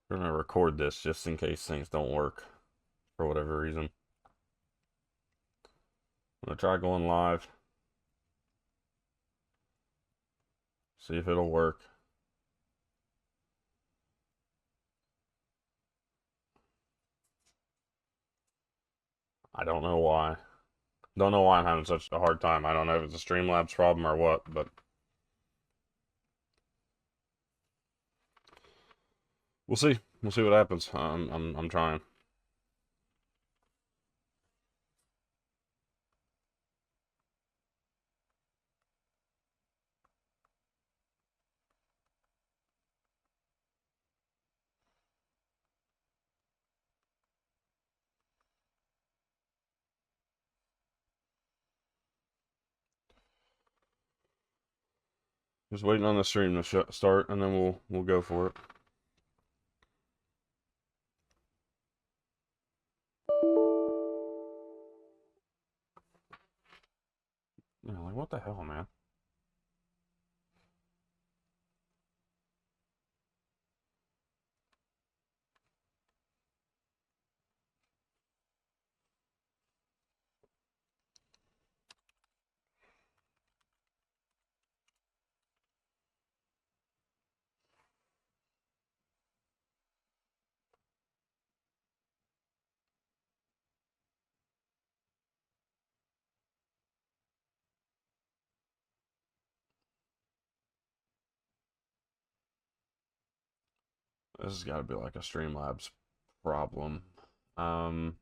We're gonna record this just in case things don't work for whatever reason. I'm gonna try going live. See if it'll work. I don't know why. Don't know why I'm having such a hard time. I don't know if it's a Streamlabs problem or what, but we'll see. We'll see what happens. I'm trying. Just waiting on the stream to start, and then we'll go for it. Yeah, like what the hell, man? This has got to be like a Streamlabs problem. If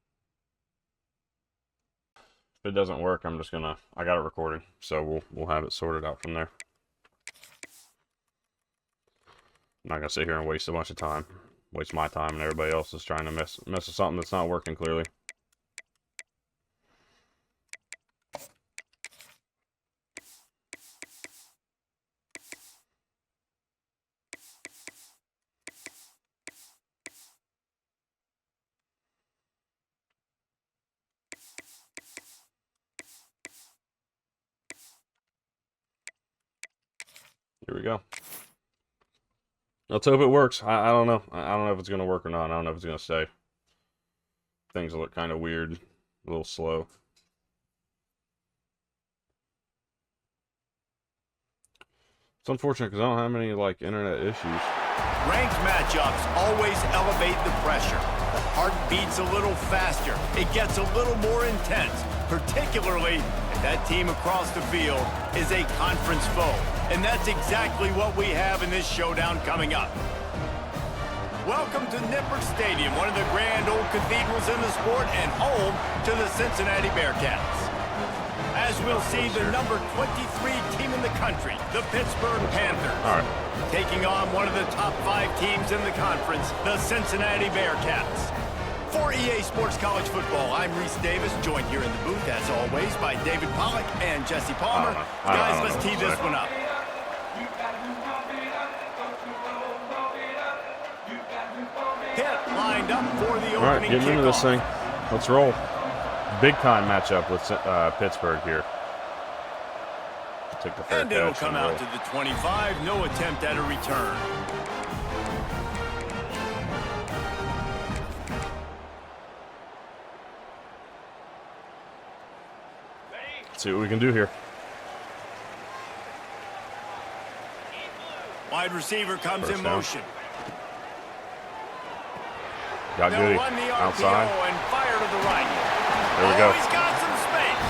it doesn't work, I got it recording, so we'll have it sorted out from there. I'm not gonna sit here and waste a bunch of time, waste my time, and everybody else is trying to mess with something that's not working clearly. Here we go. Let's hope it works. I don't know. I don't know if it's gonna work or not. I don't know if it's gonna stay. Things look kind of weird, a little slow. It's unfortunate because I don't have any like internet issues. Ranked matchups always elevate the pressure. The heart beats a little faster. It gets a little more intense, particularly if that team across the field is a conference foe. And that's exactly what we have in this showdown coming up. Welcome to Nippert Stadium, one of the grand old cathedrals in the sport and home to the Cincinnati Bearcats. As we'll see, the number 23 team in the country, the Pittsburgh Panthers, taking on one of the top 5 teams in the conference, the Cincinnati Bearcats. For EA Sports College Football, I'm Reese Davis, joined here in the booth, as always, by David Pollack and Jesse Palmer. Guys, let's tee this one up. Pitt lined up for the opening kickoff. All right, getting into this thing. Let's roll. Big time matchup with Pittsburgh here. Take the fair and it'll catch come out to the 25. No attempt at a return. Let's see what we can do here. Wide receiver comes in motion. Got Goody outside. And fire to the right. There we go. He's got some space.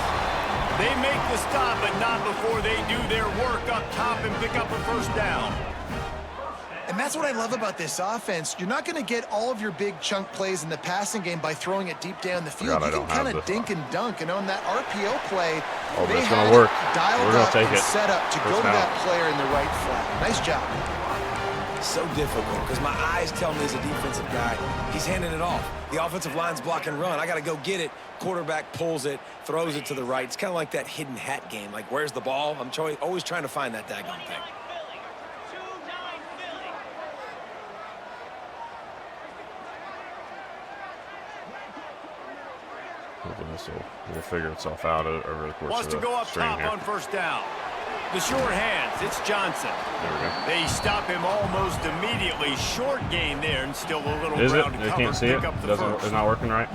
They make the stop, but not before they do their work up top and pick up a first down. And that's what I love about this offense. You're not going to get all of your big chunk plays in the passing game by throwing it deep down the field. You can kind of dink and dunk, and on that RPO play, they had it dialed up and set up to go to that player in the right flat. Nice job. So difficult because my eyes tell me he's a defensive guy. He's handing it off. The offensive line's block and run. I got to go get it. Quarterback pulls it, throws it to the right. It's kind of like that hidden hat game. Like, where's the ball? I'm always trying to find that daggone thing. Hopefully this will figure itself out over the course Wants of the to go up stream top here. on first down. The short hands, it's Johnson. There we go. They stop him almost immediately. Short gain there and still a little Is it? ground to You cover. can't see it? It's not working right?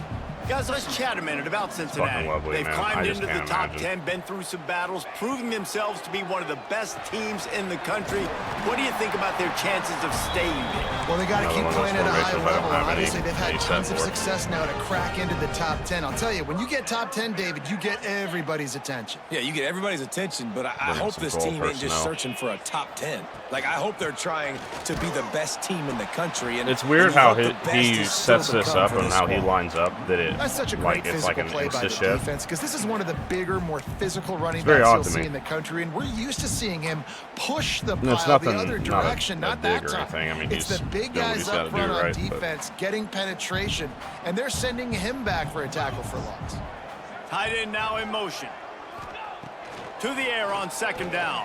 Guys, let's chat a minute about Cincinnati. Lovely, They've man. climbed into the can't top imagine. 10, been through some battles, proving themselves to be one of the best teams in the country. What do you think about their chances of staying there? Well, they got to keep playing at a high level. Obviously, they've had tons of for. success now to crack into the top 10. I'll tell you, when you get top 10, David, you get everybody's attention. Yeah, you get everybody's attention, but I hope this team ain't just searching for a top 10. Like, I hope they're trying to be the best team in the country. And it's weird how he sets sets this up and how he lines up. That's such a great physical play by the defense, because this is one of the bigger, more physical running backs you'll see in the country, and we're used to seeing him push the pile the other direction, not that time. I mean, it's the big guys up front on defense getting penetration, and they're sending him back for a tackle for loss. Tight end now in motion. To the air on second down.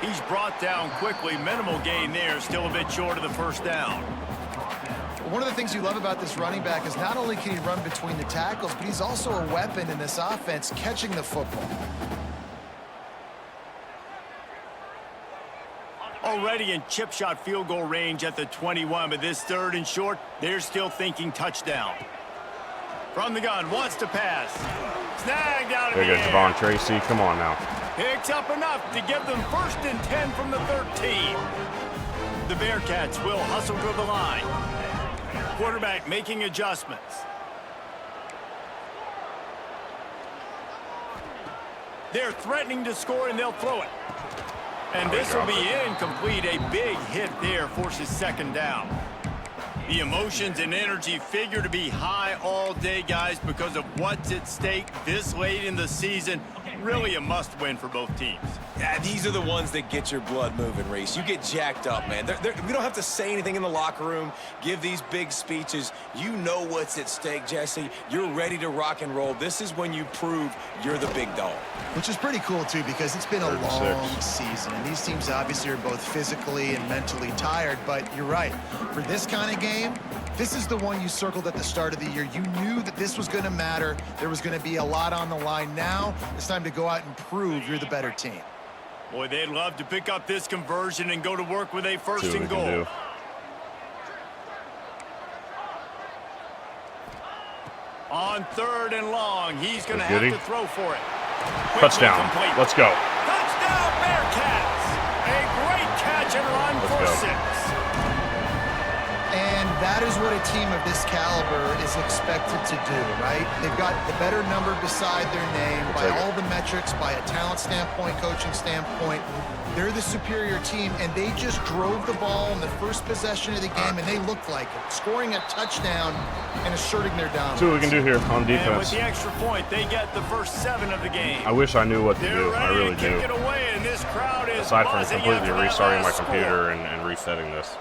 He's brought down quickly. Minimal gain there. Still a bit short of the first down. One of the things you love about this running back is not only can he run between the tackles, but he's also a weapon in this offense catching the football. Already in chip shot field goal range at the 21, but this third and short, they're still thinking touchdown. From the gun, wants to pass. Snagged out of the air. There goes Devon Tracy. Come on now. Picks up enough to give them 1st and 10 from the 13. The Bearcats will hustle to the line. Quarterback making adjustments. They're threatening to score, and they'll throw it. And this will be incomplete. A big hit there forces second down. The emotions and energy figure to be high all day, guys, because of what's at stake this late in the season. Really a must-win for both teams. Yeah, these are the ones that get your blood moving, Reese. You get jacked up, man. We don't have to say anything in the locker room, give these big speeches. You know what's at stake, Jesse. You're ready to rock and roll. This is when you prove you're the big dog. Which is pretty cool, too, because it's been a long season. And these teams obviously are both physically and mentally tired. But you're right. For this kind of game, this is the one you circled at the start of the year. You knew that this was going to matter. There was going to be a lot on the line. Now it's time to go out and prove you're the better team. Boy, they'd love to pick up this conversion and go to work with a 1st and goal. On 3rd and long, he's going to have to throw for it. Touchdown. Let's go. Touchdown, Bearcats. A great catch and run for 6. And that is what a team of this caliber is expected to do, right? They've got the better number beside their name by all the metrics, by a talent standpoint, coaching standpoint. They're the superior team, and they just drove the ball in the first possession of the game, and they looked like it, scoring a touchdown and asserting their dominance. See what we can do here on defense. And with the extra point, they get the first 7 of the game. I wish I knew what to do. I really do. It away, and this crowd is aside from completely restarting my computer and resetting this.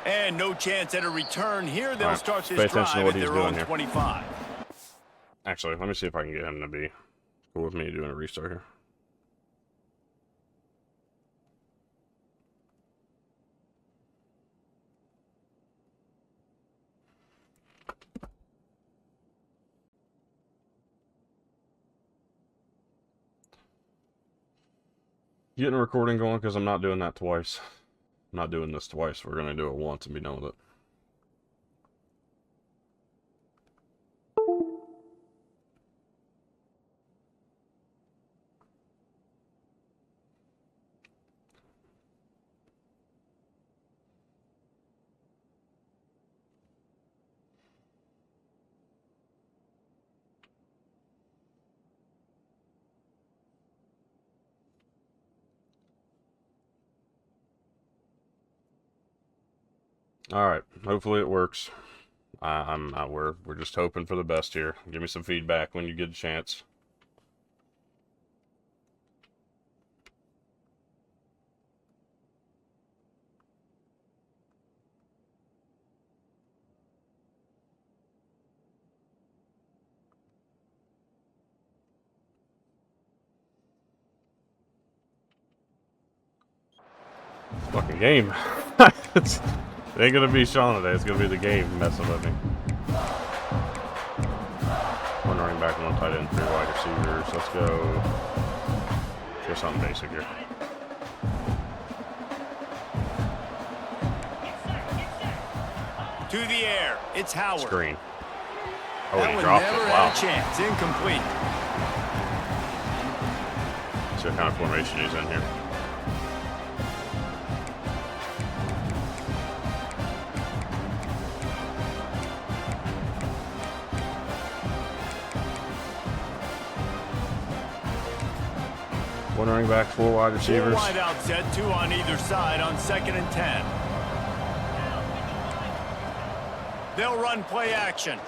And no chance at a return here. They'll start this drive at their own 25. Actually, let me see if I can get him to be cool with me doing a restart here. Getting a recording going because I'm not doing that twice. I'm not doing this twice. We're going to do it once and be done with it. All right, hopefully it works. We're just hoping for the best here. Give me some feedback when you get a chance. Fucking game. It ain't gonna be Sean today, it's gonna be the game messing with me. One running back and one tight end, 3 wide receivers. Let's go. Just something basic here. To the air. It's Howard. Screen. Oh, that he one dropped never it. had Wow. a chance. Incomplete. See what kind of formation he's in here. One running back, 4 wide receivers. 4 wide out set, 2 on either side on 2nd and 10. They'll run play action.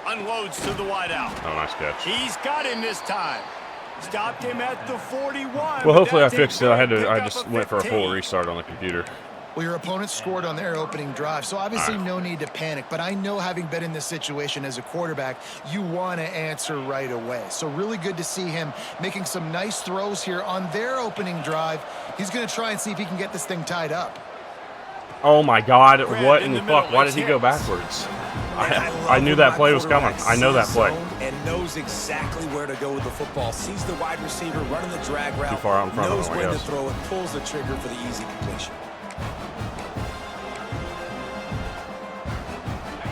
Unloads to the wide out. Oh, nice catch. He's got him this time. Stopped him at the 41. Well, hopefully I fixed it. I just went for a full restart on the computer. Well, your opponent scored on their opening drive, so obviously no need to panic. But I know, having been in this situation as a quarterback, you want to answer right away. So really good to see him making some nice throws here on their opening drive. He's going to try and see if he can get this thing tied up. Oh my God! What in the fuck? Why did he go backwards? I knew that play was coming. I know that play. And knows exactly where to go with the football. Sees the wide receiver running the drag route. Too far out in front of him, I knows when to guess. throw it. Pulls the trigger for the easy completion.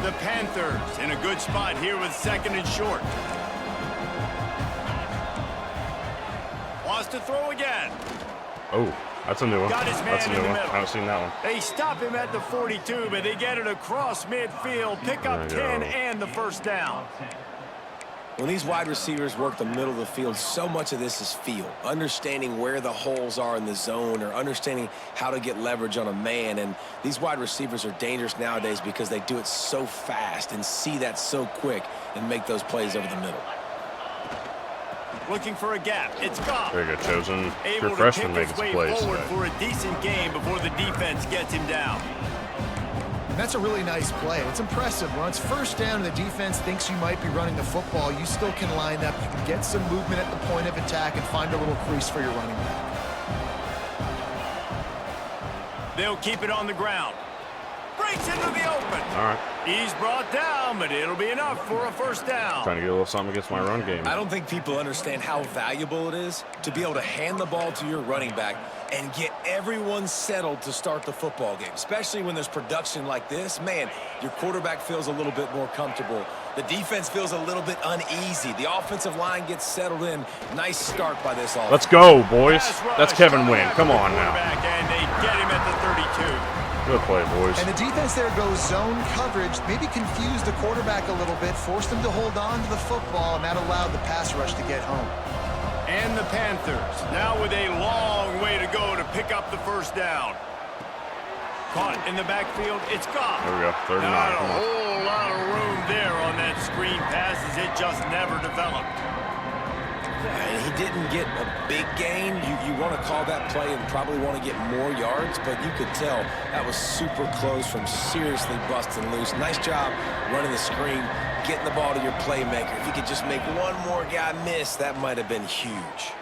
The Panthers in a good spot here with 2nd and short. Wants to throw again. Oh, that's a new one. Got his That's a man new in the one. I middle. haven't seen that one. They stop him at the 42, but they get it across midfield. Pick up There you 10 go. and the first down. When these wide receivers work the middle of the field, so much of this is feel. Understanding where the holes are in the zone, or understanding how to get leverage on a man. And these wide receivers are dangerous nowadays because they do it so fast and see that so quick and make those plays over the middle. Looking for a gap. It's gone. There you go, Chosen. Able True to freshman pick making his some way plays forward today. for a decent game before the defense gets him down. And that's a really nice play. It's impressive. When it's first down and the defense thinks you might be running the football, you still can line up. You can get some movement at the point of attack and find a little crease for your running back. They'll keep it on the ground. Breaks into the open. All right. He's brought down, but it'll be enough for a first down. Trying to get a little something against my run game. I don't think people understand how valuable it is to be able to hand the ball to your running back and get everyone settled to start the football game, especially when there's production like this. Man, your quarterback feels a little bit more comfortable. The defense feels a little bit uneasy. The offensive line gets settled in. Nice start by this offense. Let's go, boys. Pass rush. That's Kevin Wynn. Come on now. And they get him at the 32. Good play, boys. And the defense there goes zone coverage, maybe confused the quarterback a little bit, forced him to hold on to the football, and that allowed the pass rush to get home. And the Panthers now with a long way to go to pick up the first down. Caught in the backfield. It's gone. There we go. 39. Not a Come on. whole lot of room there on that screen pass as it just never developed. And he didn't get a big gain. You want to call that play and probably want to get more yards, but you could tell that was super close from seriously busting loose. Nice job running the screen, getting the ball to your playmaker. If he could just make one more guy miss, that might have been huge.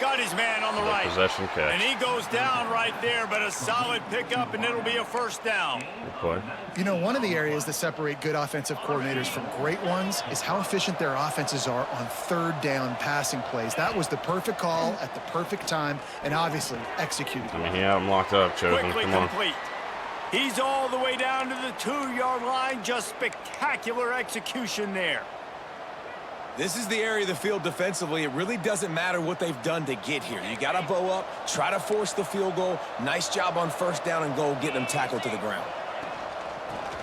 Got his man on the right. Possession catch. And he goes down right there, but a solid pickup, and it'll be a first down. Good play. You know, one of the areas that separate good offensive coordinators from great ones is how efficient their offenses are on third down passing plays. That was the perfect call at the perfect time, and obviously executed. I mean, he had him locked up, Chosen. Quickly Come on. complete. He's all the way down to the 2-yard line. Just spectacular execution there. This is the area of the field defensively. It really doesn't matter what they've done to get here. You got to bow up, try to force the field goal. Nice job on first down and goal, getting them tackled to the ground.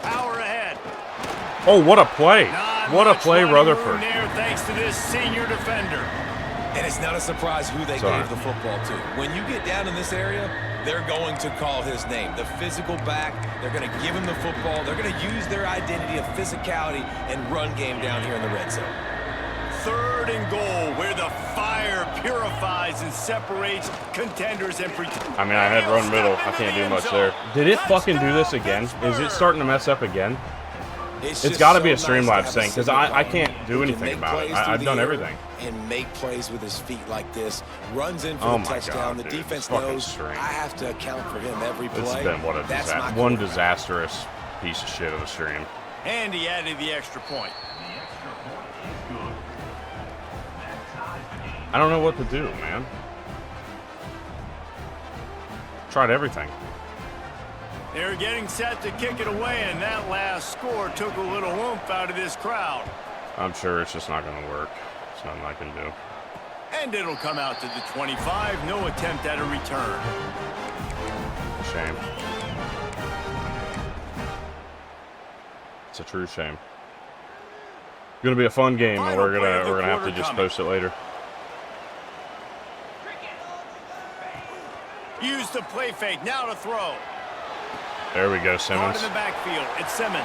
Power ahead. Oh, what a play. Not What a much play, running room Rutherford. there thanks to this senior defender. And it's not a surprise who they Sorry. gave the football to. When you get down in this area, they're going to call his name. The physical back, they're going to give him the football. They're going to use their identity of physicality and run game down here in the red zone. 3rd and goal, where the fire purifies and separates contenders and I mean, I had run middle. I can't do much there. Did it fucking do this again? Is it starting to mess up again? It's just got to so be a nice Streamlabs have thing, because single I player can't do who can anything make about it. plays through I've the done air everything. And make plays with his feet like this. Runs in for Oh the my touchdown. God, The dude. defense Fucking knows Stream. I have to account for him every play. This has been what a That's my one quarterback. disastrous piece of shit of a stream. And he added the extra point. I don't know what to do, man. Tried everything. They're getting set to kick it away, and that last score took a little oomph out of this crowd. I'm sure it's just not going to work. There's nothing I can do. And it'll come out to the 25. No attempt at a return. Shame. It's a true shame. Gonna be a fun game, and we're gonna have to just post it later. Use the play fake. Now to throw. There we go, Simmons. Out in the backfield. It's Simmons.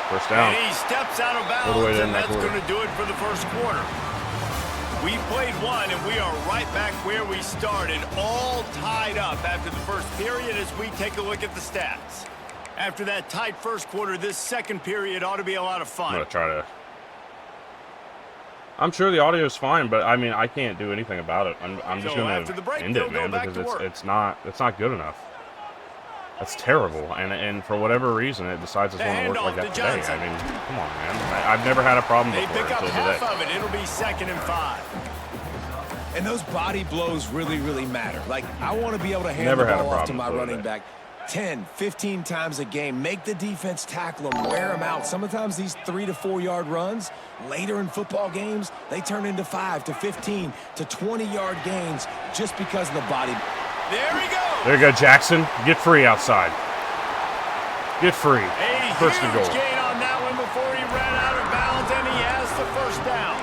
First down. And he steps out of bounds, and that's going to do it for the first quarter. We played one, and we are right back where we started, all tied up after the first period as we take a look at the stats. After that tight first quarter, this second period ought to be a lot of fun. I'm going to try to... I'm sure the audio is fine, but I mean, I can't do anything about it. I'm just going to end it, man, because it's not good enough. That's terrible, and for whatever reason, it decides it's going to work like that today. I mean, come on, man. I've never had a problem before until today. They pick up half of it. It'll be 2nd and 5. And those body blows really, really matter. Like, I want to be able to hand the ball off to my running back 10, 15 times a game. Make the defense tackle them, wear them out. Sometimes these 3 to 4 yard runs, later in football games, they turn into 5 to 15 to 20 yard gains just because of the body. There he goes. There you go, Jackson. Get free outside. Get free. First and goal. A huge gain on that one before he ran out of bounds, and he has the first down.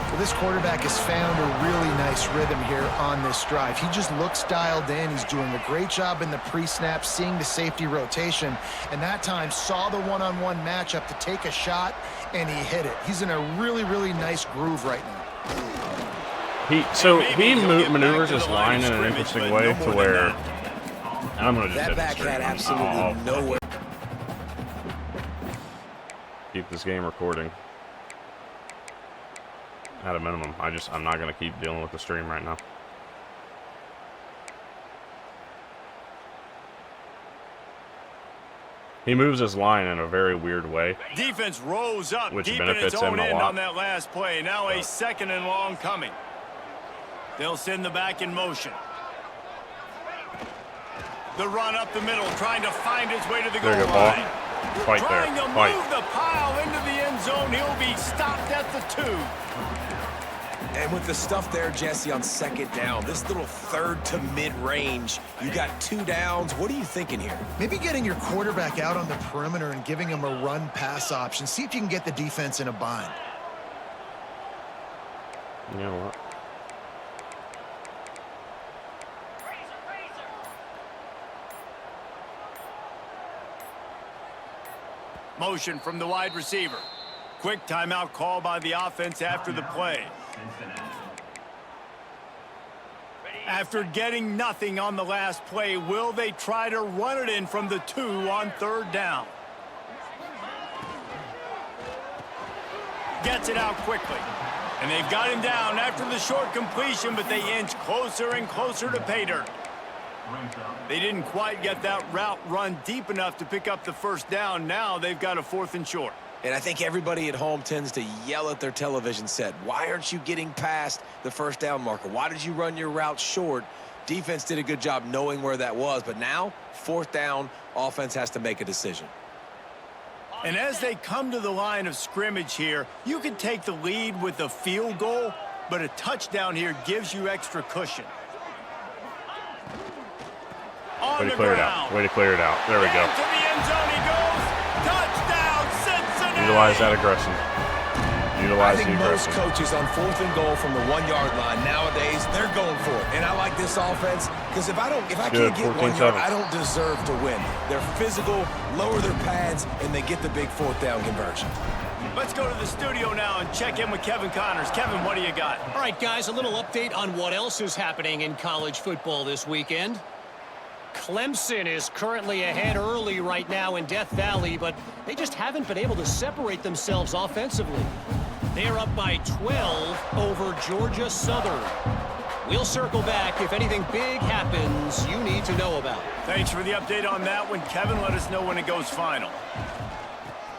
Well, this quarterback has found a really nice rhythm here on this drive. He just looks dialed in. He's doing a great job in the pre-snap, seeing the safety rotation, and that time saw the one-on-one matchup to take a shot, and he hit it. He's in a really, really nice groove right now. He maneuvers his line in an interesting way to where, and I'm going to just hit the stream. Absolutely nowhere. Keep this game recording. At a minimum. I'm not going to keep dealing with the stream right now. He moves his line in a very weird way. Defense rose up, which deep benefits in its own him a end lot. On that last play. Now a 2nd and long coming. They'll send the back in motion. The run up the middle, trying to find his way to the goal line. Fight trying there. to Fight. move the pile into the end zone. He'll be stopped at the 2. And with the stuff there, Jesse, on 2nd down, this little 3rd to mid-range, you got 2 downs. What are you thinking here? Maybe getting your quarterback out on the perimeter and giving him a run-pass option. See if you can get the defense in a bind. You know what? Motion from the wide receiver. Quick timeout call by the offense after the play. After getting nothing on the last play, will they try to run it in from the 2 on 3rd down? Gets it out quickly. And they've got him down after the short completion, but they inch closer and closer to pay dirt. They didn't quite get that route run deep enough to pick up the first down. Now they've got a 4th and short. And I think everybody at home tends to yell at their television set. Why aren't you getting past the first down marker? Why did you run your route short? Defense did a good job knowing where that was. But now, 4th down, offense has to make a decision. And as they come to the line of scrimmage here, you can take the lead with a field goal, but a touchdown here gives you extra cushion. Way to clear it out. Way to clear it out. There we go. To the end zone he goes. Touchdown, Cincinnati. Utilize that aggression. Utilize the aggression. I think most coaches on 4th and goal from the 1 yard line nowadays, they're going for it. And I like this offense because if I can't get 1 yard, I don't deserve to win. They're physical, lower their pads, and they get the big 4th down conversion. Let's go to the studio now and check in with Kevin Connors. Kevin, what do you got? All right, guys, a little update on what else is happening in college football this weekend. Clemson is currently ahead early right now in Death Valley, but they just haven't been able to separate themselves offensively. They are up by 12 over Georgia Southern. We'll circle back if anything big happens you need to know about. Thanks for the update on that one, Kevin. Let us know when it goes final.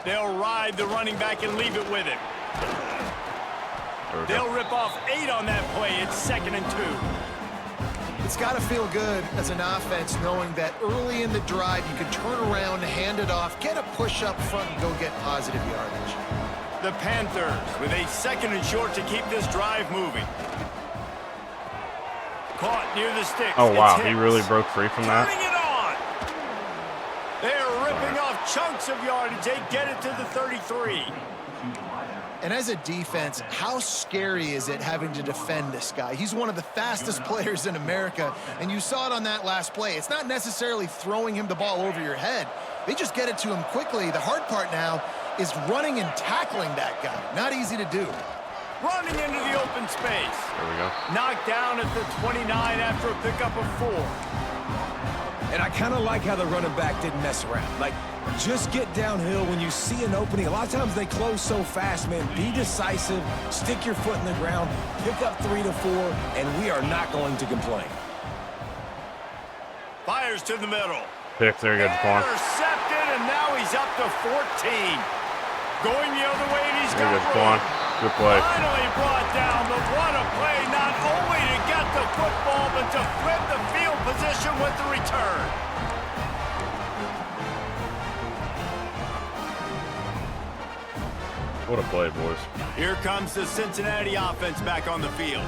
They'll ride the running back and leave it with him. There we go. They'll rip off 8 on that play. It's 2nd and 2. It's got to feel good as an offense knowing that early in the drive you can turn around, hand it off, get a push up front, and go get positive yardage. The Panthers with a 2nd and short to keep this drive moving. Caught near the sticks. Oh, wow. He really broke free from that. Turning it on. They're ripping off chunks of yardage. They get it to the 33. And as a defense, how scary is it having to defend this guy? He's one of the fastest players in America, and you saw it on that last play. It's not necessarily throwing him the ball over your head. They just get it to him quickly. The hard part now is running and tackling that guy. Not easy to do. Running into the open space. There we go. Knocked down at the 29 after a pickup of 4. And I kind of like how the running back didn't mess around. Like, just get downhill when you see an opening. A lot of times they close so fast, man. Be decisive, stick your foot in the ground, pick up 3 to 4, and we are not going to complain. Fires to the middle. Pick, there you go, Jaquan. Intercepted, and now he's up to 14. Going the other way, and he's There you got go, Jaquan. Good play. finally brought down, but what a play, not only to get the football, but to flip the field position with the return. What a play, boys. Here comes the Cincinnati offense back on the field.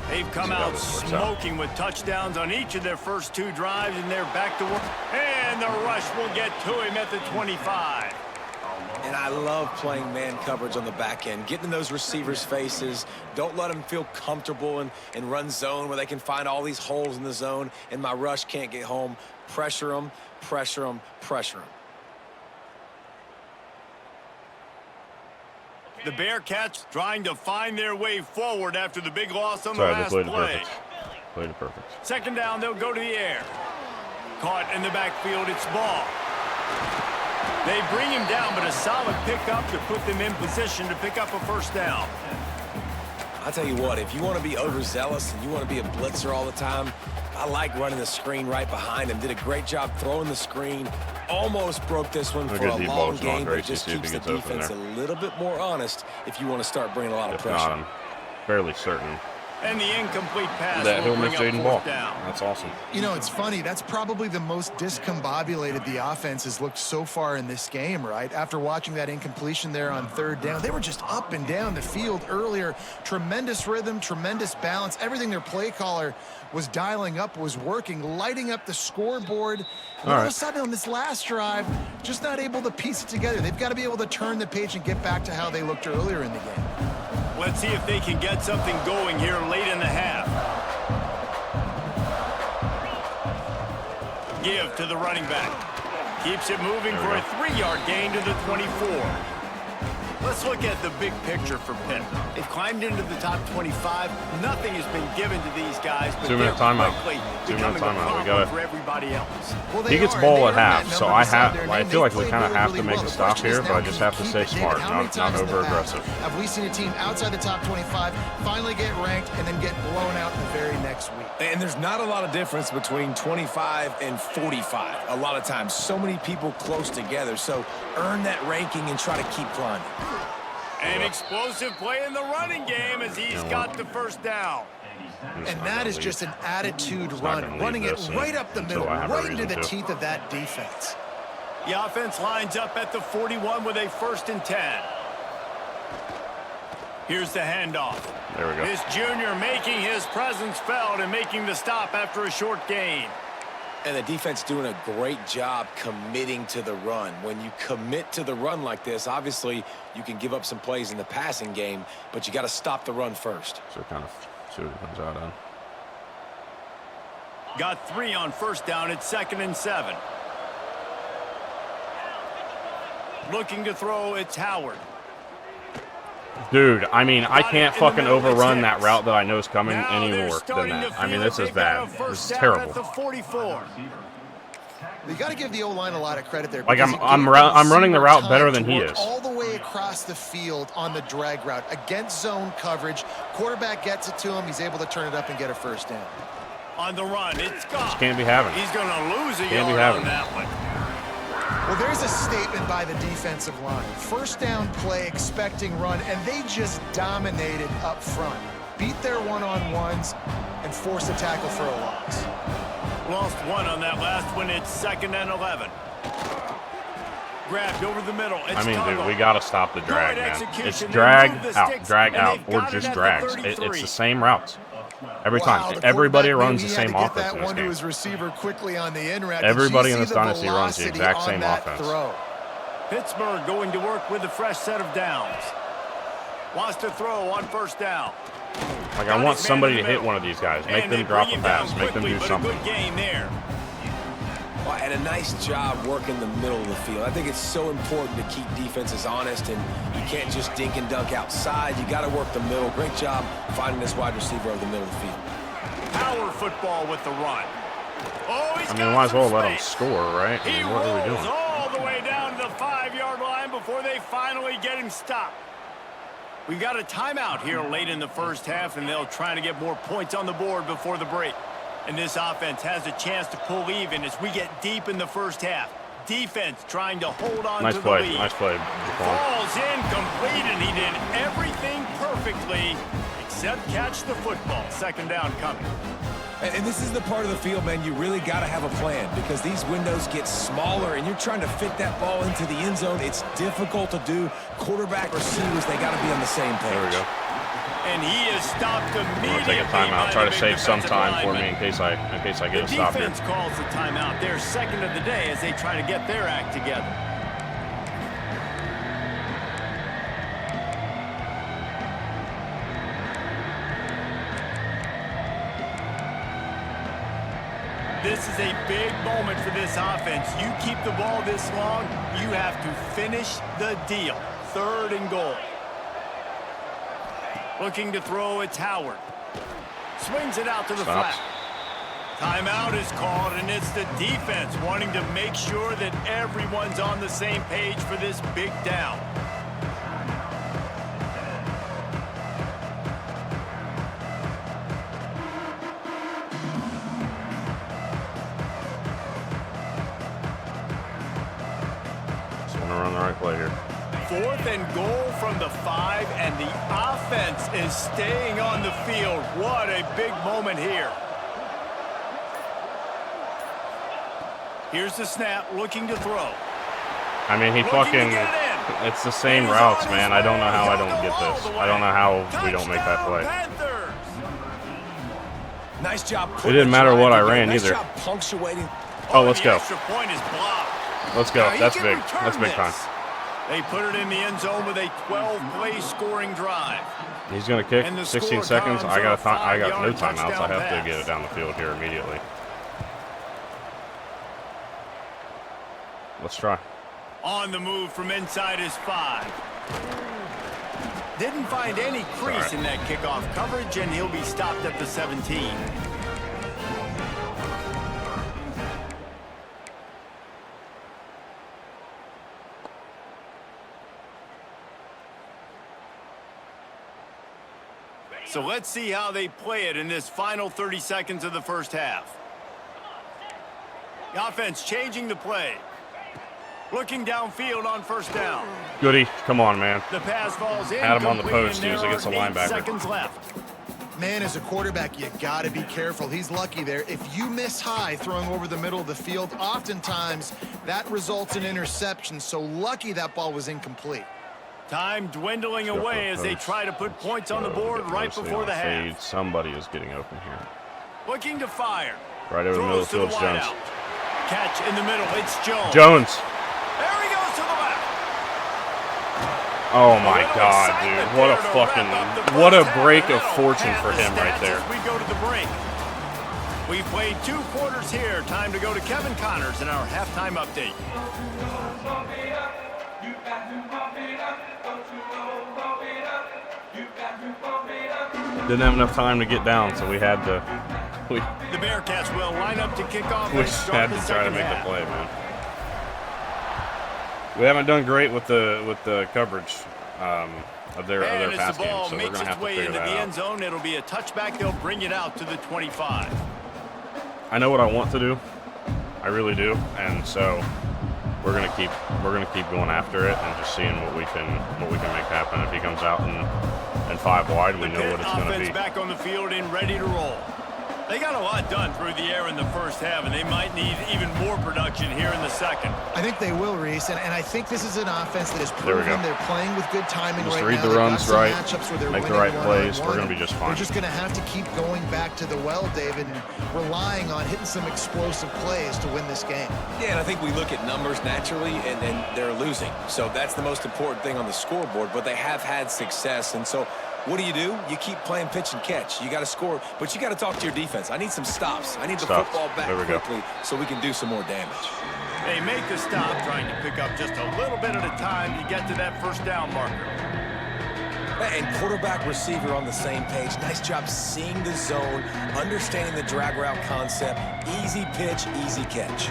They've come out smoking with touchdowns on each of their first 2 drives, and they're back to work. And the rush will get to him at the 25. And I love playing man coverage on the back end, getting in those receivers' faces. Don't let them feel comfortable and run zone where they can find all these holes in the zone, and my rush can't get home. Pressure them, pressure them, pressure them. The Bearcats trying to find their way forward after the big loss on the last play. Played it perfect. 2nd down, they'll go to the air. Caught in the backfield, it's Ball. They bring him down, but a solid pickup to put them in position to pick up a 1st down. I'll tell you what, if you want to be overzealous and you want to be a blitzer all the time, I like running the screen right behind him. Did a great job throwing the screen. Almost broke this one for a long game, but it just keeps the defense a little bit more honest if you want to start bringing a lot of pressure. I'm fairly certain And the incomplete pass that he'll will miss bring up Jaden Ball. 4th down. That's awesome. You know, it's funny. That's probably the most discombobulated the offense has looked so far in this game, right? After watching that incompletion there on 3rd down, they were just up and down the field earlier. Tremendous rhythm, tremendous balance. Everything their play caller was dialing up was working, lighting up the scoreboard. All of a sudden on this last drive, just not able to piece it together. They've got to be able to turn the page and get back to how they looked earlier in the game. Let's see if they can get something going here late in the half. Give to the running back. Keeps it moving for a 3-yard gain to the 24. Let's look at the big picture for Pitt. They've climbed into the top 25. Nothing has been given to these guys, but 2-minute timeout. 2-minute timeout. We got it. For everybody else. Well, He gets ball at half, so I feel like we kind of have to make a stop here, but I just have to stay smart, not over-aggressive. Have we seen a team outside the top 25 finally get ranked and then get blown out the very next week? And there's not a lot of difference between 25 and 45 a lot of times. So many people close together, so earn that ranking and try to keep climbing. An explosive play in the running game as he's got the 1st down. And that is just an attitude run, running it right up the middle, right into the teeth of that defense. The offense lines up at the 41 with a 1st and 10. Here's the handoff. There we go. This junior making his presence felt and making the stop after a short gain. And the defense doing a great job committing to the run. When you commit to the run like this, obviously you can give up some plays in the passing game, but you got to stop the run first. So kind of see what he comes out on. Got 3 on 1st down at 2nd and 7. Looking to throw, it's Howard. Dude, I mean, I can't fucking overrun that route that I know is coming any more than that. I mean, this is bad. This is terrible. You got to give the O-line a lot of credit there. Like I'm running the route better than he is. All the way across the field on the drag route against zone coverage. Quarterback gets it to him. He's able to turn it up and get a 1st down. On the run, it's gone. Just can't be having. He's going to lose a yard on that one. Well, there's a statement by the defensive line. First down play, expecting run, and they just dominated up front. Beat their one-on-ones and forced a tackle for a loss. Lost one on that last one. It's 2nd and 11. Grabbed over the middle. I mean, dude, we got to stop the drag, man. It's drag out, or just drags. It's the same routes. Every time. Everybody runs the same offense in this game. His receiver quickly on the in route. Everybody in this dynasty runs the exact same offense. Pittsburgh going to work with a fresh set of downs. Wants to throw on first down. Like, I want somebody to hit one of these guys. Make them drop a pass. Make them do something. Good game there. Well, and a nice job working the middle of the field. I think it's so important to keep defenses honest, and you can't just dink and dunk outside. You got to work the middle. Great job finding this wide receiver over the middle of the field. Power football with the run. Oh, I mean, might as well let him score, right? I mean, what are we doing? All the way down to the 5-yard line before they finally get him stopped. We've got a timeout here late in the first half, and they'll try to get more points on the board before the break. And this offense has a chance to pull even as we get deep in the first half. Defense trying to hold on to the lead. Nice play. Falls incomplete, and he did everything perfectly except catch the football. 2nd down coming. And this is the part of the field, man, you really got to have a plan because these windows get smaller and you're trying to fit that ball into the end zone. It's difficult to do. Quarterback, receivers, they got to be on the same page. There we go. And he is stopped immediately. I'm going to take a timeout. Try to save some time for me in case I get a stop here. The defense calls the timeout. Their 2nd of the day as they try to get their act together. This is a big moment for this offense. You keep the ball this long, you have to finish the deal. 3rd and goal. Looking to throw, it's Howard. Swings it out to the flat. Timeout is called, and it's the defense wanting to make sure that everyone's on the same page for this big down. Just want to run the right play here. 4th and goal from the 5, and the offense is staying on the field. What a big moment here. Here's the snap, looking to throw. I mean, it's the same routes, man. I don't know how I don't get this. I don't know how we don't make that play. Nice job. It didn't matter what I ran either. Oh, let's go. Let's go. That's big. That's big time. They put it in the end zone with a 12-play scoring drive. He's going to kick 16 seconds. I got no timeouts. I have to get it down the field here immediately. Let's try. On the move from inside his 5. Didn't find any crease in that kickoff coverage, and he'll be stopped at the 17. So let's see how they play it in this final 30 seconds of the first half. The offense changing the play. Looking downfield on 1st down. Goody. Come on, man. The pass falls in. Had him on the post, dude, against the linebacker. 8 seconds left. Man, as a quarterback, you got to be careful. He's lucky there. If you miss high throwing over the middle of the field, oftentimes that results in interception. So lucky that ball was incomplete. Time dwindling away as they try to put points on the board right before the half. Somebody is getting open here. Looking to fire. Right over the middle of the field, Jones. Catch in the middle. It's Jones. Jones. There he goes to the left. Oh my God, dude! What a break of fortune for him right there. We go to the break. We've played 2 quarters here. Time to go to Kevin Connors in our halftime update. Didn't have enough time to get down, so we had to. The Bearcats will line up to kick off. We had to try to make the play, man. We haven't done great with the coverage of their pass game, so we're gonna have to figure that out. The end zone, it'll be a touchback. They'll bring it out to the 25. I know what I want to do. I really do, and so we're gonna keep going after it and just seeing what we can make happen. If he comes out and 5 wide, we know what it's gonna be. Back on the field and ready to roll. They got a lot done through the air in the first half, and they might need even more production here in the second. I think they will, Reese, and I think this is an offense that is proven they're playing with good timing just right read now. the runs right, where make the right plays. We're going to be just fine. They're just going to have to keep going back to the well, David, and relying on hitting some explosive plays to win this game. Yeah, and I think we look at numbers naturally, and they're losing. So that's the most important thing on the scoreboard, but they have had success, and so what do? You keep playing pitch and catch. You got to score, but you got to talk to your defense. I need some stops. I need the football back quickly so we can do some more damage. They make the stop, trying to pick up just a little bit at a time to get to that first down marker. And quarterback, receiver on the same page. Nice job seeing the zone, understanding the drag route concept. Easy pitch, easy catch.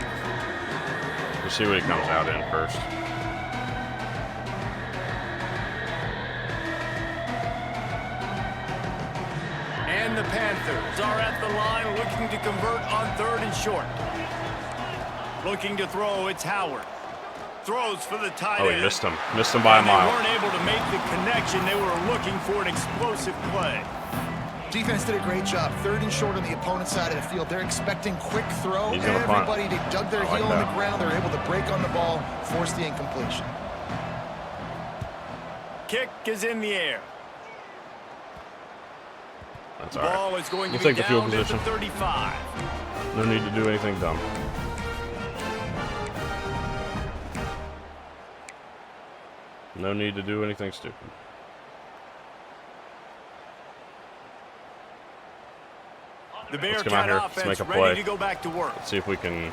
We'll see what he comes out in first. And the Panthers are at the line looking to convert on 3rd and short. Looking to throw, it's Howard. Throws for the tight end. Oh, he missed him. Missed him by a mile. They weren't able to make the connection. They were looking for an explosive play. Defense did a great job. 3rd and short on the opponent's side of the field. They're expecting quick throw. Everybody dug their heel on the ground. They're able to break on the ball, force the incompletion. Kick is in the air. That's all right. Ball is going to be take the field down position. to 35. No need to do anything dumb. No need to do anything stupid. The Let's come out here. Let's make a play. Ready to go back to work. Let's see if we can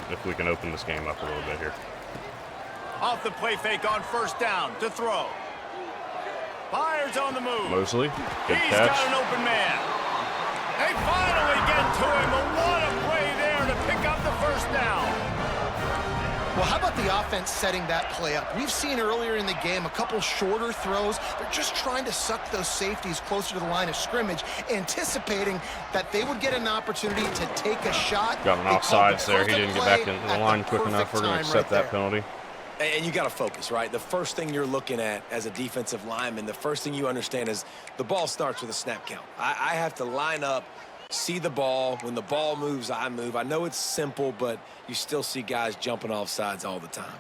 open this game up a little bit here. Off the play fake on 1st down to throw. Fires on the move. Mosley, good He's catch. got an open man. They finally get to him. But what a play there to pick up the 1st down. Well, how about the offense setting that play up? We've seen earlier in the game a couple shorter throws. They're just trying to suck those safeties closer to the line of scrimmage, anticipating that they would get an opportunity to take a shot. Got an offsides there. He didn't get back into the line quick enough. We're going to accept that penalty. And you got to focus, right? The first thing you're looking at as a defensive lineman, the first thing you understand is the ball starts with a snap count. I have to line up, see the ball. When the ball moves, I move. I know it's simple, but you still see guys jumping off sides all the time.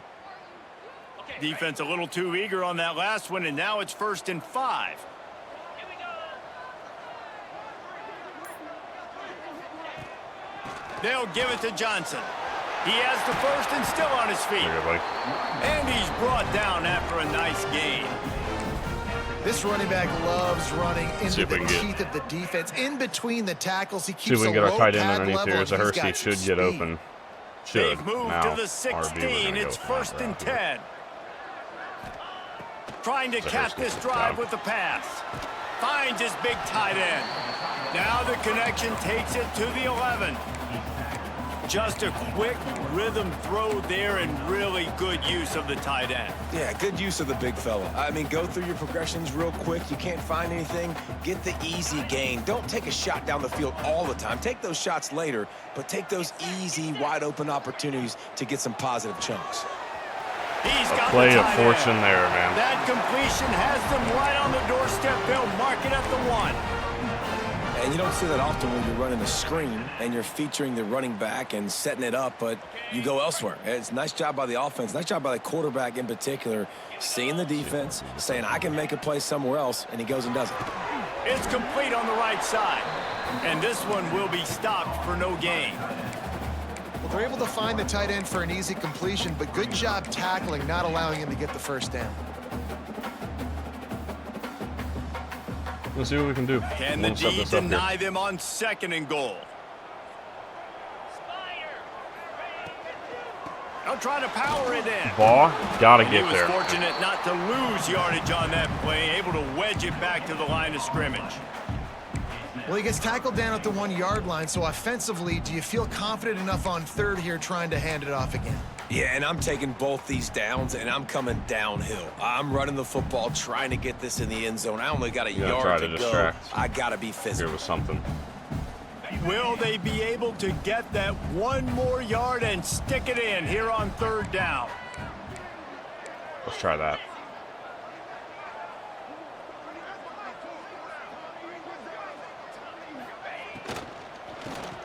Defense a little too eager on that last one, and now it's 1st and 5. They'll give it to Johnson. He has the 1st and still on his feet. And he's brought down after a nice gain. This running back loves running into the teeth of the defense. In between the tackles, he keeps a low pad level. See if we can get our tight end underneath here. Zaherski should get open. They've moved to the 16. It's 1st and 10. Trying to cap this drive with the pass. Finds his big tight end. Now the connection takes it to the 11. Just a quick rhythm throw there and really good use of the tight end. Yeah, good use of the big fella. I mean, go through your progressions real quick. You can't find anything. Get the easy gain. Don't take a shot down the field all the time. Take those shots later, but take those easy, wide-open opportunities to get some positive chunks. He's got a play of fortune there, man. That completion has them right on the doorstep. They'll mark it at the 1. And you don't see that often when you're running a screen and you're featuring the running back and setting it up, but you go elsewhere. It's a nice job by the offense, nice job by the quarterback in particular, seeing the defense, saying, I can make a play somewhere else, and he goes and does it. It's complete on the right side, and this one will be stopped for no gain. Well, they're able to find the tight end for an easy completion, but good job tackling, not allowing him to get the 1st down. Let's see what we can do. Can the D deny them on 2nd and goal? They'll try to power it in. Ball, gotta get there. He was fortunate not to lose yardage on that play, able to wedge it back to the line of scrimmage. Well, he gets tackled down at the 1-yard line, so offensively, do you feel confident enough on 3rd here trying to hand it off again? Yeah, and I'm taking both these downs, and I'm coming downhill. I'm running the football, trying to get this in the end zone. I only got a yard to go. I got to be physical. Here was something. Will they be able to get that 1 more yard and stick it in here on 3rd down? Let's try that.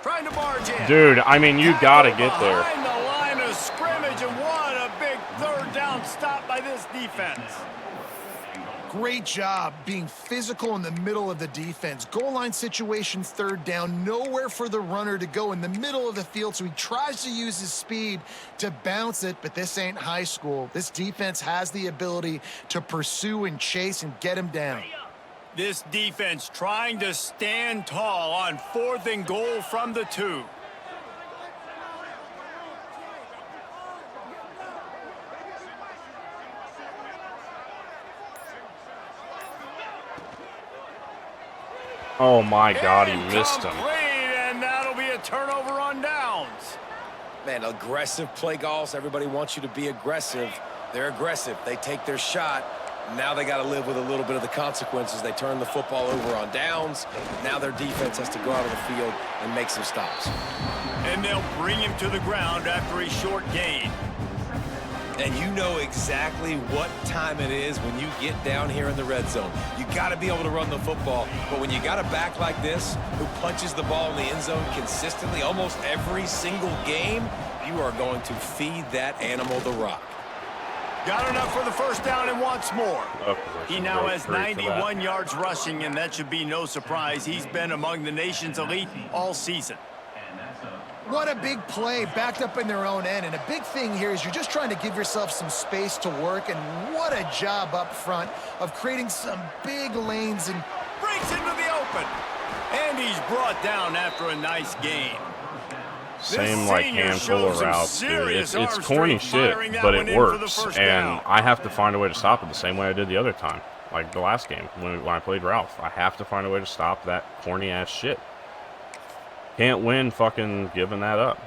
Trying to barge in. Dude, I mean, you gotta get there. Behind the line of scrimmage, and what a big third down stop by this defense. Great job being physical in the middle of the defense. Goal line situation, third down, nowhere for the runner to go in the middle of the field, so he tries to use his speed to bounce it, but this ain't high school. This defense has the ability to pursue and chase and get him down. This defense trying to stand tall on 4th and goal from the 2. Oh my God, he missed him. And that'll be a turnover on downs. Man, aggressive play calls. Everybody wants you to be aggressive. They're aggressive. They take their shot. Now they got to live with a little bit of the consequences. They turn the football over on downs. Now their defense has to go out of the field and make some stops. And they'll bring him to the ground after a short gain. And you know exactly what time it is when you get down here in the red zone. You got to be able to run the football. But when you got a back like this who punches the ball in the end zone consistently almost every single game, you are going to feed that animal the rock. Got enough for the first down and wants more. He now has 91 yards rushing, and that should be no surprise. He's been among the nation's elite all season. What a big play, backed up in their own end. And a big thing here is you're just trying to give yourself some space to work. And what a job up front of creating some big lanes. And breaks into the open. And he's brought down after a nice gain. Same like handful of routes, dude. It's corny shit, but it works. And I have to find a way to stop it the same way I did the other time. Like the last game when I played Ralph. I have to find a way to stop that corny ass shit. Can't win fucking giving that up.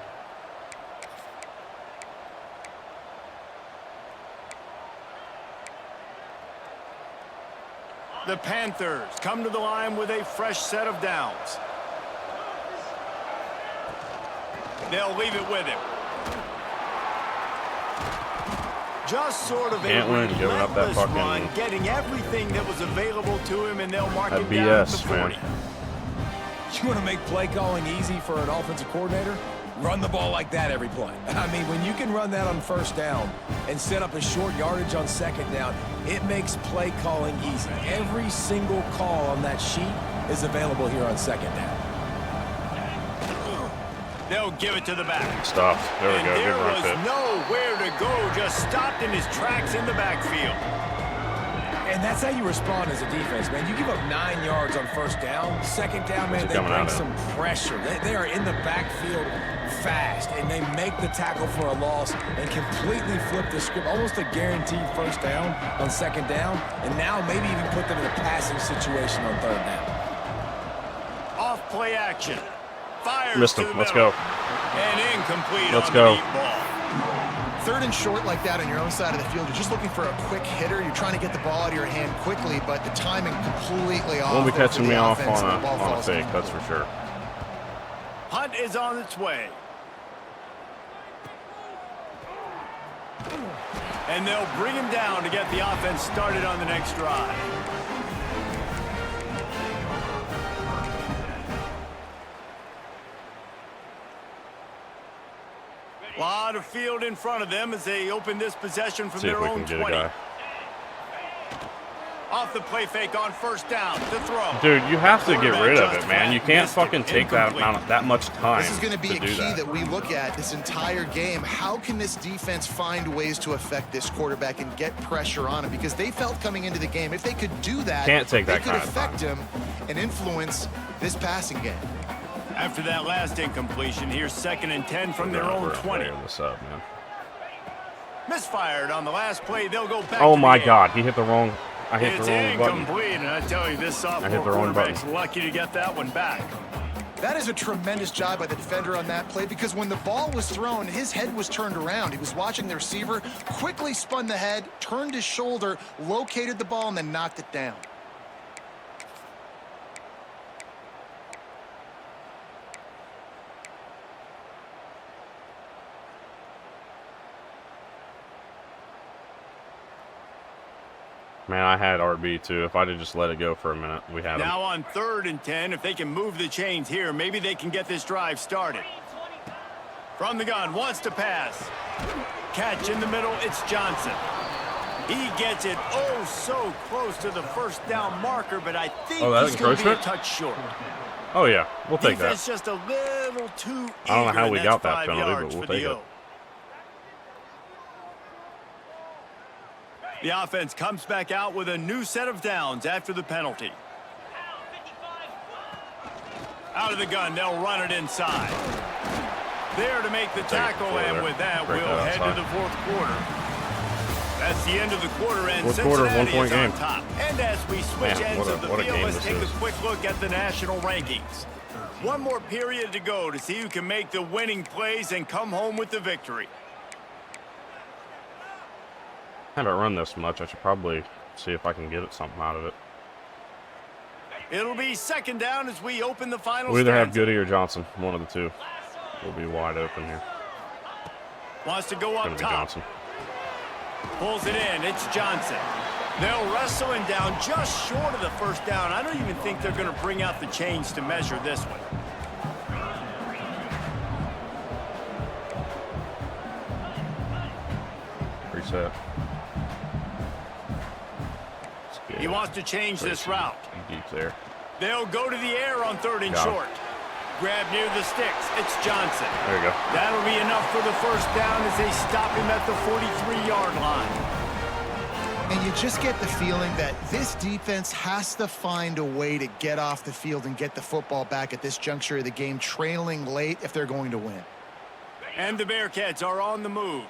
The Panthers come to the line with a fresh set of downs. They'll leave it with him. Just sort of can't win giving up that fucking run, getting everything that was available to him, and they'll mark him down at the 40. Man. You want to make play calling easy for an offensive coordinator? Run the ball like that every play. I mean, when you can run that on first down and set up a short yardage on second down, it makes play calling easy. Every single call on that sheet is available here on second down. They'll give it to the back. Stopped. There we go. There Good run, was Pitt. nowhere to go. Just stopped in his tracks in the backfield. And that's how you respond as a defense, man. You give up 9 yards on first down. Second down, man, they bring some pressure. They are in the backfield fast, and they make the tackle for a loss and completely flip the script. Almost a guaranteed first down on second down, and now maybe even put them in a passing situation on third down. Off play action. Fires missed him. Let's go. And incomplete. Let's on go. the deep ball. third and short like that on your own side of the field, you're just looking for a quick hitter. You're trying to get the ball out of your hand quickly, but the timing completely off. Won't be catching me off on a fake, that's for sure. Hunt is on its way. And they'll bring him down to get the offense started on the next drive. A lot of field in front of them as they open this possession from their own 20. Off the play fake on first down to throw. Dude, you have to get rid of it, man. You can't fucking take that much time. This is going to be a key that we look at this entire game. How can this defense find ways to affect this quarterback and get pressure on him? Because they felt coming into the game, if they could do that, they could affect him and influence this passing game. After that last incompletion, here's 2nd and 10 from their own 20. Misfired on the last play. They'll go back. Oh my God, he hit the wrong. I hit the wrong button. It's incomplete, and I tell you, this sophomore quarterback's lucky to get that one back. That is a tremendous job by the defender on that play, because when the ball was thrown, his head was turned around. He was watching the receiver, quickly spun the head, turned his shoulder, located the ball, and then knocked it down. Man, I had RB too. If I'd have just let it go for a minute, we had him. Now on 3rd and 10, if they can move the chains here, maybe they can get this drive started. From the gun, wants to pass. Catch in the middle, it's Johnson. He gets it so close to the first down marker, but I think he's going to be a touch short. Oh, yeah. We'll take that. Defense just a little too I don't know how we got that 5 penalty, yards but we'll for take the it. The offense comes back out with a new set of downs after the penalty. Out of the gun, they'll run it inside. There to make the tackle, and with that, we'll head to the 4th quarter. That's the end of the quarter, and Cincinnati is on top. And as we switch ends of the field, let's take a quick look at the national rankings. One more period to go to see who can make the winning plays and come home with the victory. I haven't run this much. I should probably see if I can get something out of it. It'll be 2nd down as we open the final. We either have Goody or Johnson. One of the two. We'll be wide open here. Wants to go up top. Johnson. Pulls it in. It's Johnson. They'll wrestle him down just short of the 1st down. I don't even think they're going to bring out the chains to measure this one. Reset. He wants to change this route. Deep there. They'll go to the air on 3rd and short. Grab near the sticks. It's Johnson. There you go. That'll be enough for the 1st down as they stop him at the 43-yard line. And you just get the feeling that this defense has to find a way to get off the field and get the football back at this juncture of the game, trailing late if they're going to win. And the Bearcats are on the move.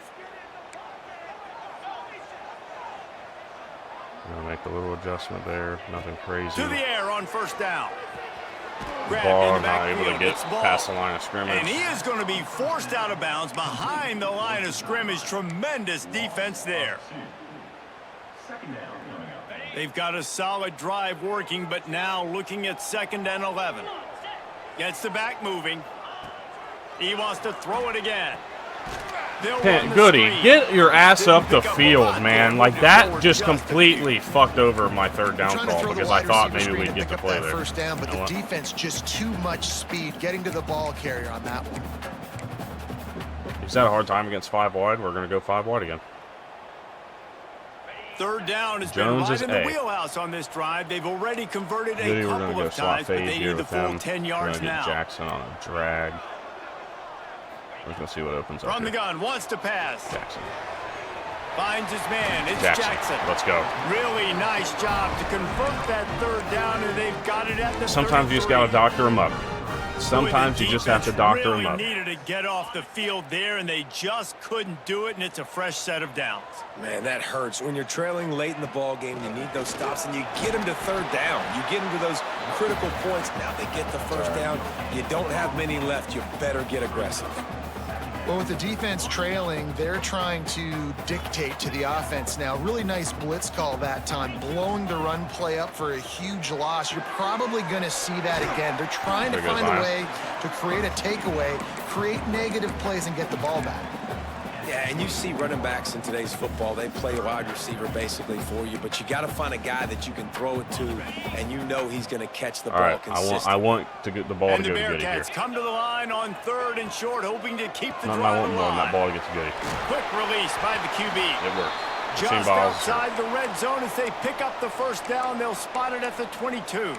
Gonna make a little adjustment there. Nothing crazy. To the air on 1st down. Ball not able to get past the line of scrimmage. And he is going to be forced out of bounds behind the line of scrimmage. Tremendous defense there. They've got a solid drive working, but now looking at 2nd and 11. Gets the back moving. He wants to throw it again. Goody, get your ass up the field, man. Like, that just completely fucked over my 3rd down call because I thought maybe we'd get the play there. 1st down, but the defense just too much speed getting to the ball carrier on that one. He's had a hard time against 5 wide. We're going to go 5 wide again. 3rd down has been right in the wheelhouse on this drive. They've already converted a couple of times, but they need the full 10 yards now. Jackson on a drag. We're going to see what opens up. From the gun, wants to pass. Jackson. Finds his man. It's Jackson. Let's go. Really nice job to convert that 3rd down, and they've got it at the Sometimes you just got to doctor him up. Sometimes you just have to doctor him up. Needed to get off the field there, and they just couldn't do it, and it's a fresh set of downs. Man, that hurts. When you're trailing late in the ball game, you need those stops, and you get them to 3rd down. You get them to those critical points. Now they get the 1st down. You don't have many left. You better get aggressive. Well, with the defense trailing, they're trying to dictate to the offense now. Really nice blitz call that time, blowing the run play up for a huge loss. You're probably going to see that again. They're trying to find a way to create a takeaway, create negative plays, and get the ball back. Yeah, and you see running backs in today's football, they play wide receiver basically for you, but you got to find a guy that you can throw it to, and you know he's going to catch the ball consistently. I want to get the ball to go to Goody here. And the Bearcats come to the line on 3rd and short, hoping to keep the drive alive. That ball gets Goody. Quick release by the QB. It worked. Just outside the red zone as they pick up the 1st down. They'll spot it at the 22.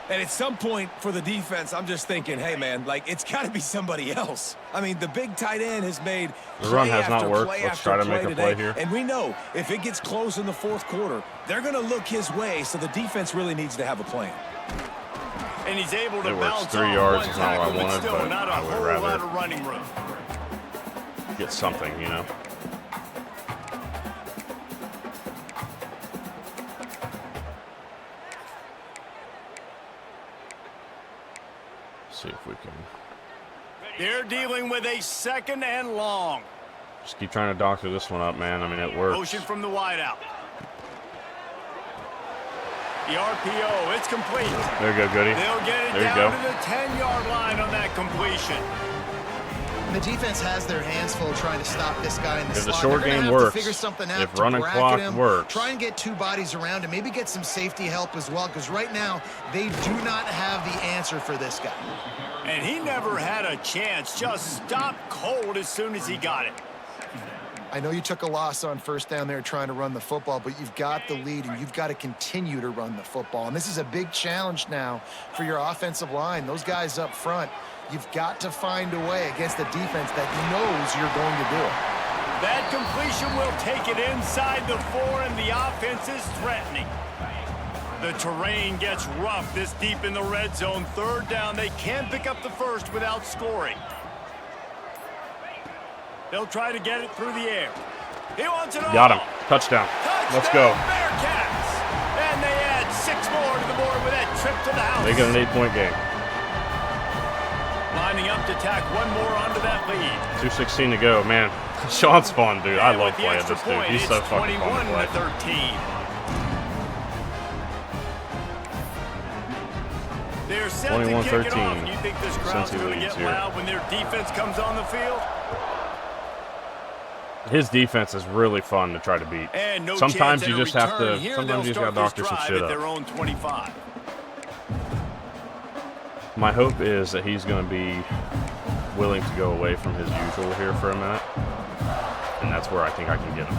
And at some point for the defense, I'm just thinking, hey, man, like, it's got to be somebody else. I mean, the big tight end has made the run has not worked. Let's try to make a play here. And we know if it gets close in the 4th quarter, they're going to look his way, so the defense really needs to have a plan. And he's able to bounce 3 yards is not what I wanted, but not I would rather lot of running room. Get something, you know. See if we can. They're dealing with a 2nd and long. Just keep trying to doctor this one up, man. I mean, it works. Motion from the wideout. The RPO, it's complete. There you go, Goody. They'll get it down to the 10-yard line on that completion. And the defense has their hands full trying to stop this guy in the slot. If the short game works, if running clock works, try and get 2 bodies around him, maybe get some safety help as well, because right now they do not have the answer for this guy. And he never had a chance, just stopped cold as soon as he got it. I know you took a loss on first down there trying to run the football, but you've got the lead, and you've got to continue to run the football. And this is a big challenge now for your offensive line. Those guys up front, you've got to find a way against a defense that knows you're going to do it. That completion will take it inside the 4, and the offense is threatening. The terrain gets rough this deep in the red zone. 3rd down, they can't pick up the first without scoring. They'll try to get it through the air. He wants it all. Got him. Touchdown. Let's go. Bearcats. And they add 6 more to the board with that trip to the house. They get an 8-point game. Lining up to tack one more onto that lead. 2:16 to go, man. Sean's fun, dude. I love playing this dude. He's so fucking fun to play. 21-13. They're set to kick it off. You think this crowd's going to get loud when their defense comes on the field? His defense is really fun to try to beat. No sometimes you just have to. Sometimes you just got to doctor some shit up. Their own 25. My hope is that he's going to be willing to go away from his usual here for a minute, and that's where I think I can get him.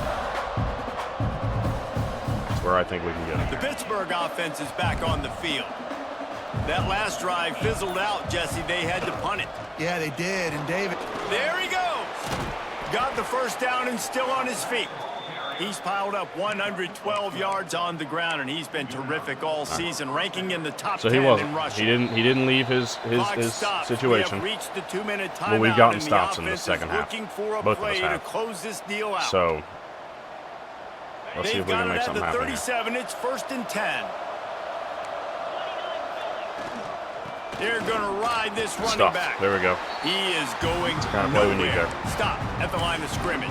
That's where I think we can get him. The Pittsburgh offense is back on the field. That last drive fizzled out, Jesse. They had to punt it. Yeah, they did. And David, there he goes. Got the first down and still on his feet. He's piled up 112 yards on the ground, and he's been terrific all season, ranking in the top 10 in rushing. He didn't leave his situation. We have reached the 2-minute timeout. Well, we've gotten stops in the second half. Both of us have. To close this deal out. So let's see if we can make something happen. 37. It's 1st and 10. They're going to ride this running back. There we go. He is going That's the kind of play we need there. Stop at the line of scrimmage.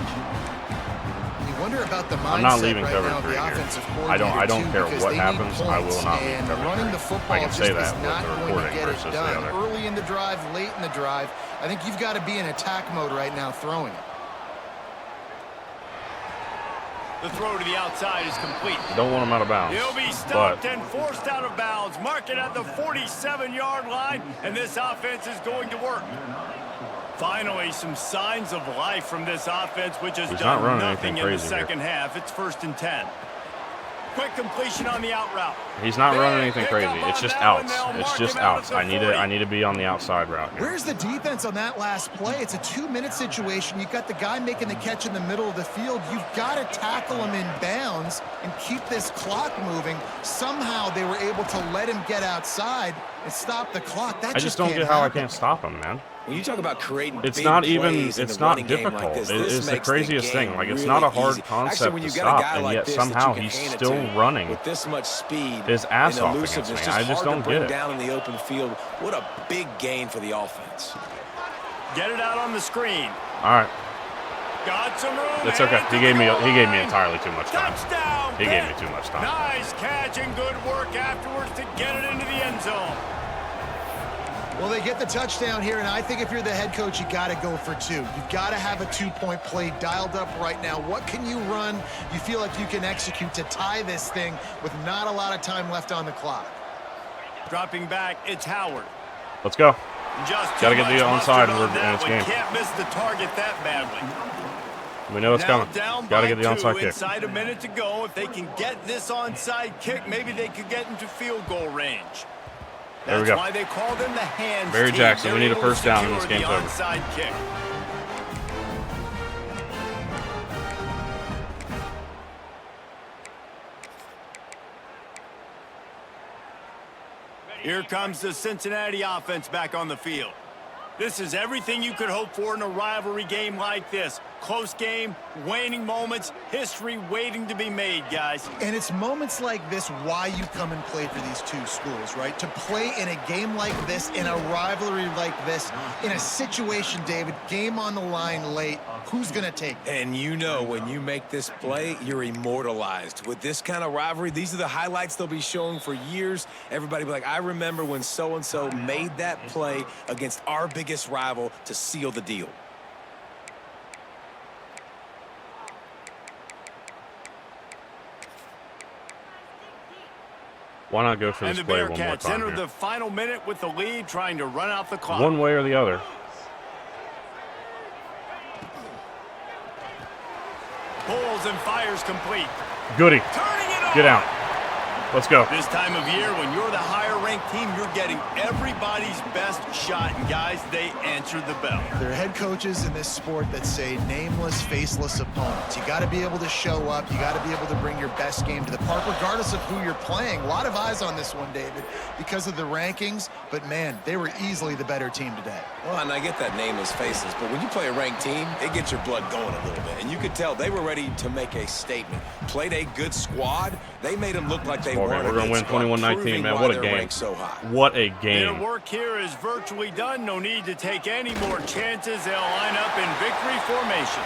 You wonder about the mindset I'm not leaving right cover now, 3 the here. offensive I don't too, care what happens. I will not leave and cover 3. running the football I can say that is not with the going to recording get versus it the done. other. Early in the drive, late in the drive, I think you've got to be in attack mode right now throwing it. The throw to the outside is complete. Don't want him out of bounds. He'll be stopped and forced out of bounds. Mark it at the 47-yard line, and this offense is going to work. Finally, some signs of life from this offense, which has done nothing in the second half. It's 1st and 10. Quick completion on the out route. He's not running anything crazy. It's just outs. It's just outs. I need to be on the outside route here. Where's the defense on that last play? It's a 2-minute situation. You've got the guy making the catch in the middle of the field. You've got to tackle him in bounds and keep this clock moving. Somehow they were able to let him get outside and stop the clock. That I just don't get how I can't stop him, man. When you talk about creating it's big not even plays it's in not running difficult. Like this, it's the craziest thing. Like, it's really not a hard easy. concept when to you got a stop, guy and like yet this somehow that you he's can hand it still to running with this much speed his ass and off against me. Just I just hard don't to bring get it. down in the open field. What a big gain for the offense. Get it out on the screen. All right. Got some room. That's okay. He gave me entirely too much time. Touchdown, he gave me too much time. Nice catch and good work afterwards to get it into the end zone. Well, they get the touchdown here, and I think if you're the head coach, you got to go for 2. You've got to have a 2-point play dialed up right now. What can you run you feel like you can execute to tie this thing with not a lot of time left on the clock? Dropping back, it's Howard. Let's go. Just got to get the onside in this game. Can't miss the target that badly. We know it's coming. Got to get the onside kick. Inside a minute to go. If they can get this onside kick, maybe they could get into field goal range. There we go. That's why they call them the hands Barry team. Jackson, we need a They're first down, and able this to game's secure over. the onside kick. Here comes the Cincinnati offense back on the field. This is everything you could hope for in a rivalry game like this. Close game, waning moments, history waiting to be made, guys. And it's moments like this why you come and play for these two schools, right? To play in a game like this, in a rivalry like this, in a situation, David, game on the line late, who's going to take it? And you know when you make this play, you're immortalized. With this kind of rivalry, these are the highlights they'll be showing for years. Everybody will be like, I remember when so-and-so made that play against our biggest rival to seal the deal. Why not go for this play one more Bearcats time enter here? the final minute with the lead, trying to run out the clock. One way or the other. Pulls and fires complete. Goody. Turning it Get on. out. Let's go. This time of year, when you're the higher-ranked team, you're getting everybody's best shot. And, guys, they answer the bell. There are head coaches in this sport that say nameless, faceless opponents. You got to be able to show up. You got to be able to bring your best game to the park, regardless of who you're playing. A lot of eyes on this one, David, because of the rankings. But, man, they were easily the better team today. Well, and I get that nameless, faceless, but when you play a ranked team, it gets your blood going a little bit. And you could tell they were ready to make a statement. Played a good squad. They made them look like they weren't. We're going to win 21-19, man. What a game. So what a game. Their work here is virtually done. No need to take any more chances. They'll line up in victory formation.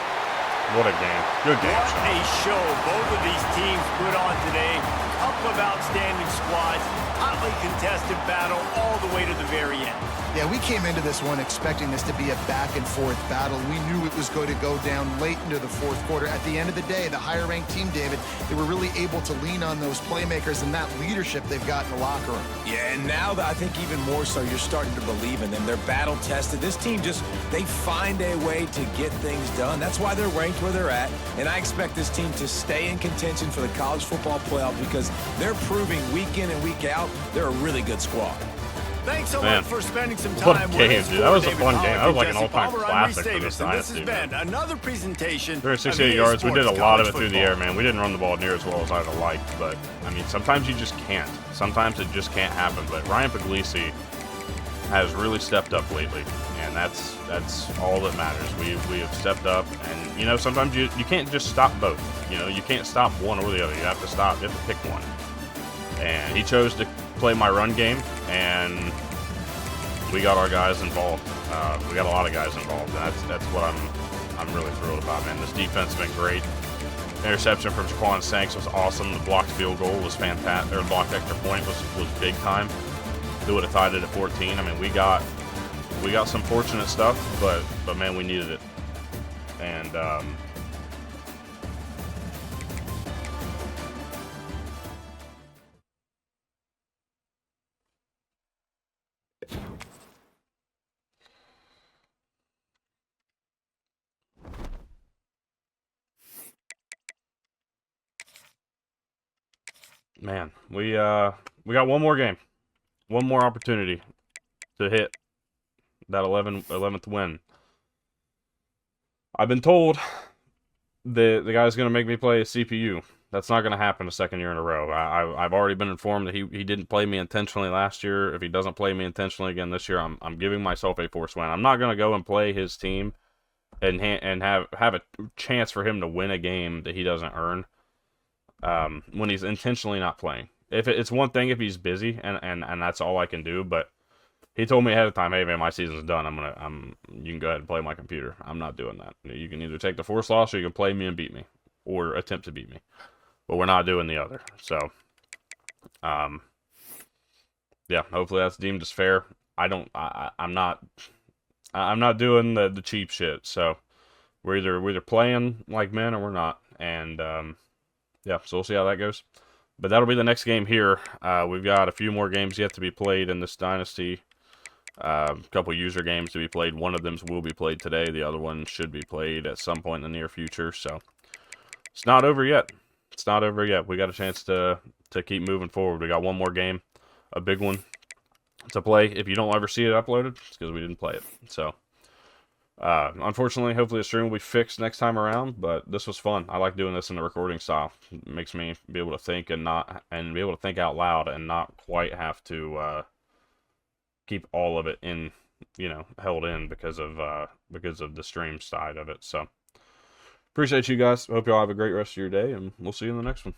What a game. Good game. What a show both of these teams put on today. Couple of outstanding squads. Hotly contested battle all the way to the very end. Yeah, we came into this one expecting this to be a back-and-forth battle. We knew it was going to go down late into the fourth quarter. At the end of the day, the higher-ranked team, David, they were really able to lean on those playmakers and that leadership they've got in the locker room. Yeah, and now I think even more so, you're starting to believe in them. They're battle-tested. This team they find a way to get things done. That's why they're ranked where they're at. And I expect this team to stay in contention for the college football playoff because they're proving week in and week out they're a really good squad. Thanks so much for spending some What time a with game, us. dude. That was a David fun Pollack game. That was like and an Jesse all-time Palmer. I'm classic Reese for this Davis, and Dynasty, This has man. been another presentation. 368 of yards. We EA did a Sports lot of it College through the Football. air, man. We didn't run the ball near as well as I'd have liked, but, I mean, sometimes you just can't. Sometimes it just can't happen, but Ryan Puglisi has really stepped up lately, and that's all that matters. We have stepped up, and, you know, sometimes you can't just stop both. You know, you can't stop one or the other. You have to pick one. And he chose to play my run game, and we got our guys involved. We got a lot of guys involved, and that's what I'm really thrilled about, man. This defense has been great. Interception from Jaquan Sanks was awesome. The blocked field goal was fantastic. Their blocked extra point was big time. They would have tied it at 14. I mean, we got some fortunate stuff, but man, we needed it. And man, we got one more game. One more opportunity to hit that 11th win. I've been told the guy's going to make me play a CPU. That's not going to happen a second year in a row. I've already been informed that he didn't play me intentionally last year. If he doesn't play me intentionally again this year, I'm giving myself a forced win. I'm not going to go and play his team and have a chance for him to win a game that he doesn't earn when he's intentionally not playing. If it's one thing if he's busy and that's all I can do, but he told me ahead of time, hey man, my season's done. You can go ahead and play my computer. I'm not doing that. You can either take the forced loss or you can play me and beat me, or attempt to beat me. But we're not doing the other. So, yeah, hopefully that's deemed as fair. I'm not doing the cheap shit. So we're either playing like men or we're not. And yeah, so we'll see how that goes. But that'll be the next game here. We've got a few more games yet to be played in this Dynasty. A couple user games to be played. One of them will be played today. The other one should be played at some point in the near future. So it's not over yet. It's not over yet. We got a chance to keep moving forward. We got one more game, a big one to play. If you don't ever see it uploaded, it's because we didn't play it. So unfortunately, hopefully the stream will be fixed next time around, but this was fun. I like doing this in the recording style. It makes me be able to think and be able to think out loud and not quite have to keep all of it in, held in because of the stream side of it. So appreciate you guys. Hope y'all have a great rest of your day, and we'll see you in the next one.